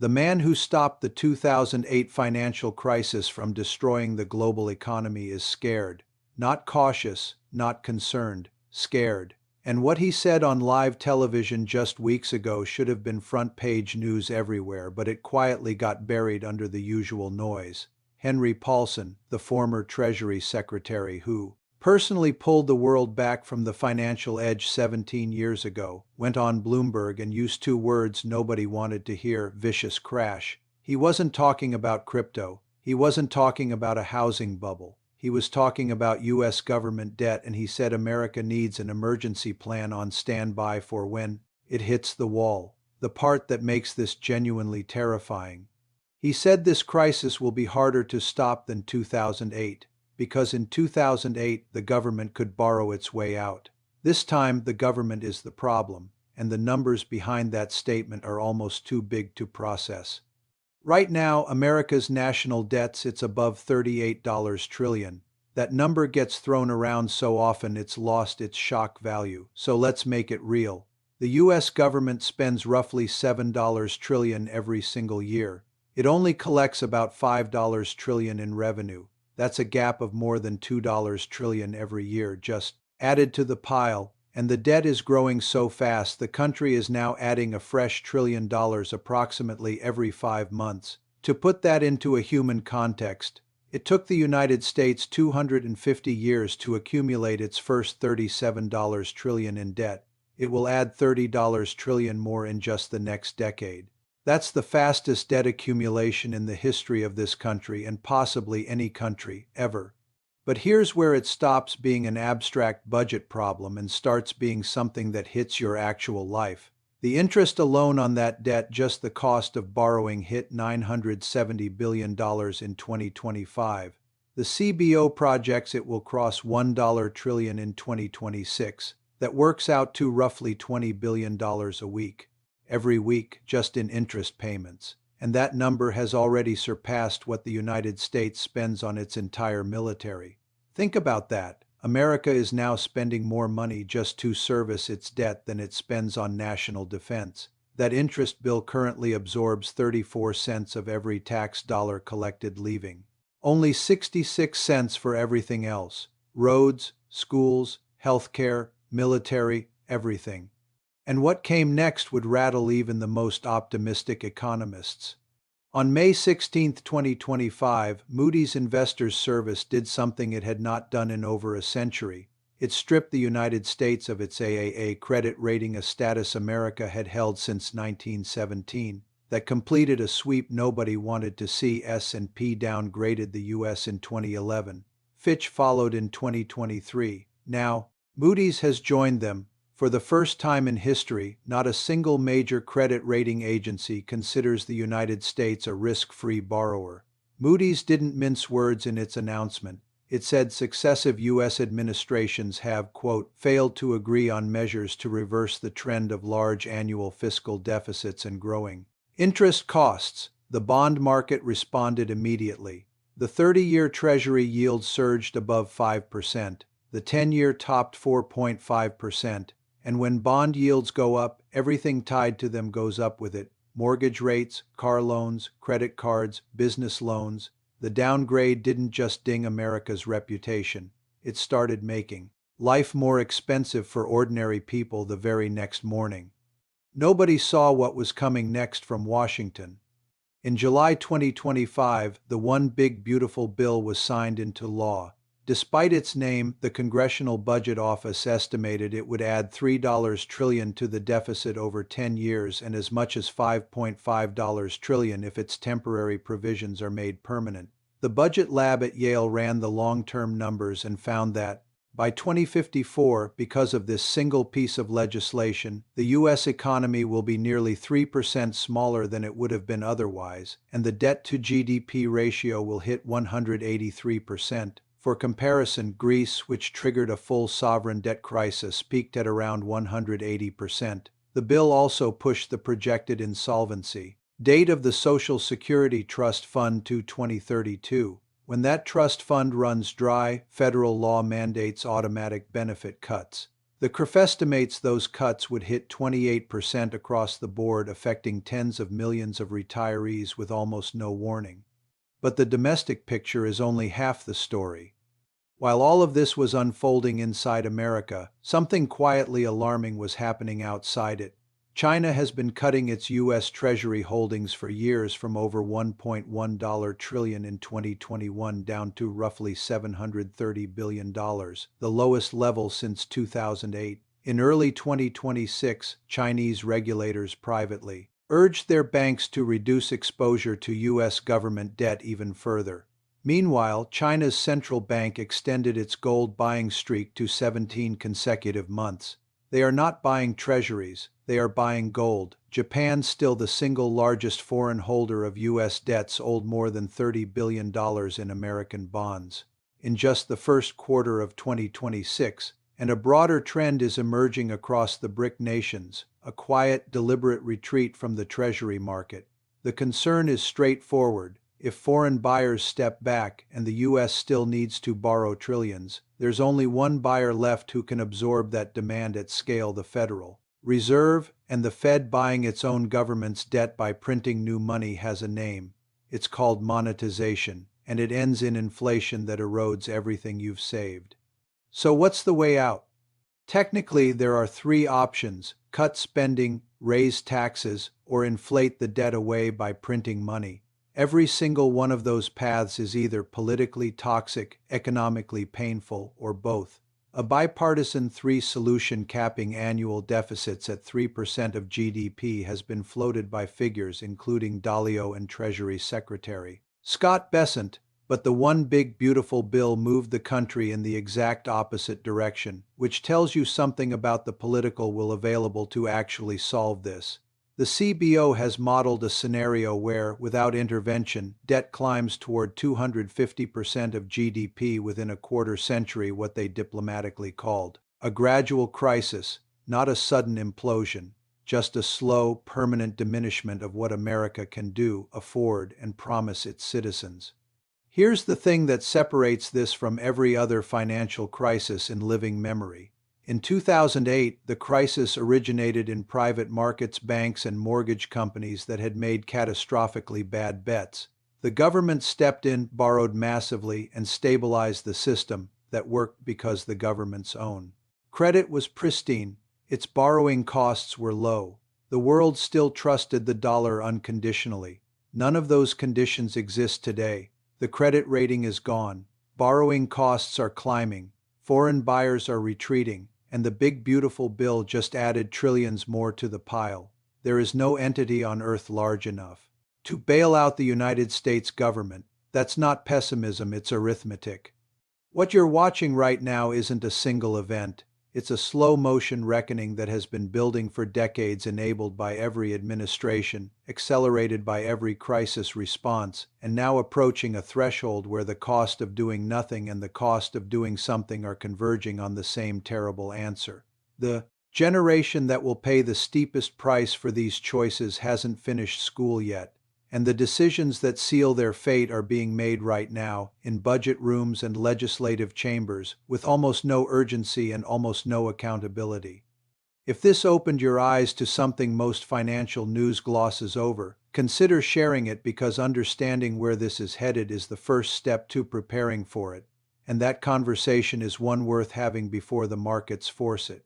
The man who stopped the 2008 financial crisis from destroying the global economy is scared. Not cautious, not concerned, scared. And what he said on live television just weeks ago should have been front-page news everywhere, but it quietly got buried under the usual noise. Henry Paulson, the former Treasury Secretary who personally pulled the world back from the financial edge 17 years ago, went on Bloomberg and used two words nobody wanted to hear: vicious crash. He wasn't talking about crypto. He wasn't talking about a housing bubble. He was talking about U.S. government debt, and he said America needs an emergency plan on standby for when it hits the wall. The part that makes this genuinely terrifying. He said this crisis will be harder to stop than 2008, because in 2008 the government could borrow its way out. This time the government is the problem, and the numbers behind that statement are almost too big to process. Right now, America's national debt sits above $38 trillion. That number gets thrown around so often it's lost its shock value. So let's make it real. The U.S. government spends roughly $7 trillion every single year. It only collects about $5 trillion in revenue. That's a gap of more than $2 trillion every year just added to the pile. And the debt is growing so fast the country is now adding a fresh $1 trillion approximately every 5 months. To put that into a human context, it took the United States 250 years to accumulate its first $37 trillion in debt. It will add $30 trillion more in just the next decade. That's the fastest debt accumulation in the history of this country and possibly any country ever. But here's where it stops being an abstract budget problem and starts being something that hits your actual life. The interest alone on that debt, just the cost of borrowing, hit $970 billion in 2025. The CBO projects it will cross $1 trillion in 2026. That works out to roughly $20 billion a week. Every week, just in interest payments. And that number has already surpassed what the United States spends on its entire military. Think about that. America is now spending more money just to service its debt than it spends on national defense. That interest bill currently absorbs 34 cents of every tax dollar collected, leaving only 66 cents for everything else: roads, schools, healthcare, military, everything. And what came next would rattle even the most optimistic economists. On May 16, 2025, Moody's Investors Service did something it had not done in over a century. It stripped the United States of its AAA credit rating, a status America had held since 1917, that completed a sweep nobody wanted to see. S&P downgraded the U.S. in 2011. Fitch followed in 2023. Now, Moody's has joined them. For the first time in history, not a single major credit rating agency considers the United States a risk-free borrower. Moody's didn't mince words in its announcement. It said successive U.S. administrations have, quote, failed to agree on measures to reverse the trend of large annual fiscal deficits and growing interest costs. The bond market responded immediately. The 30-year Treasury yield surged above 5%. The 10-year topped 4.5%. And when bond yields go up, everything tied to them goes up with it. Mortgage rates, car loans, credit cards, business loans. The downgrade didn't just ding America's reputation. It started making life more expensive for ordinary people the very next morning. Nobody saw what was coming next from Washington. In July 2025, the One Big Beautiful Bill was signed into law. Despite its name, the Congressional Budget Office estimated it would add $3 trillion to the deficit over 10 years and as much as $5.5 trillion if its temporary provisions are made permanent. The Budget Lab at Yale ran the long-term numbers and found that, by 2054, because of this single piece of legislation, the U.S. economy will be nearly 3% smaller than it would have been otherwise, and the debt-to-GDP ratio will hit 183%. For comparison, Greece, which triggered a full sovereign debt crisis, peaked at around 180%. The bill also pushed the projected insolvency date of the Social Security Trust Fund to 2032. When that trust fund runs dry, federal law mandates automatic benefit cuts. The CRF estimates those cuts would hit 28% across the board, affecting tens of millions of retirees with almost no warning. But the domestic picture is only half the story. While all of this was unfolding inside America, something quietly alarming was happening outside it. China has been cutting its U.S. Treasury holdings for years from over $1.1 trillion in 2021 down to roughly $730 billion, the lowest level since 2008. In early 2026, Chinese regulators privately urged their banks to reduce exposure to U.S. government debt even further. Meanwhile, China's central bank extended its gold buying streak to 17 consecutive months. They are not buying treasuries, they are buying gold. Japan, still the single largest foreign holder of U.S. debts, owed more than $30 billion in American bonds in just the first quarter of 2026, and a broader trend is emerging across the BRIC nations, a quiet, deliberate retreat from the treasury market. The concern is straightforward. If foreign buyers step back and the U.S. still needs to borrow trillions, there's only one buyer left who can absorb that demand at scale: the Federal Reserve. And the Fed buying its own government's debt by printing new money has a name. It's called monetization, and it ends in inflation that erodes everything you've saved. So what's the way out? Technically, there are three options: cut spending, raise taxes, or inflate the debt away by printing money. Every single one of those paths is either politically toxic, economically painful, or both. A bipartisan three-solution capping annual deficits at 3% of GDP has been floated by figures including Dalio and Treasury Secretary Scott Bessent, but the one big beautiful bill moved the country in the exact opposite direction, which tells you something about the political will available to actually solve this. The CBO has modeled a scenario where, without intervention, debt climbs toward 250% of GDP within a quarter century, what they diplomatically called a gradual crisis, not a sudden implosion, just a slow, permanent diminishment of what America can do, afford, and promise its citizens. Here's the thing that separates this from every other financial crisis in living memory. In 2008, the crisis originated in private markets, banks, and mortgage companies that had made catastrophically bad bets. The government stepped in, borrowed massively, and stabilized the system that worked because the government's own credit was pristine, its borrowing costs were low. The world still trusted the dollar unconditionally. None of those conditions exist today. The credit rating is gone, borrowing costs are climbing, foreign buyers are retreating, and the big beautiful bill just added trillions more to the pile. There is no entity on earth large enough to bail out the United States government. That's not pessimism, it's arithmetic. What you're watching right now isn't a single event. It's a slow-motion reckoning that has been building for decades, enabled by every administration, accelerated by every crisis response, and now approaching a threshold where the cost of doing nothing and the cost of doing something are converging on the same terrible answer. The generation that will pay the steepest price for these choices hasn't finished school yet, and the decisions that seal their fate are being made right now, in budget rooms and legislative chambers, with almost no urgency and almost no accountability. If this opened your eyes to something most financial news glosses over, consider sharing it, because understanding where this is headed is the first step to preparing for it, and that conversation is one worth having before the markets force it.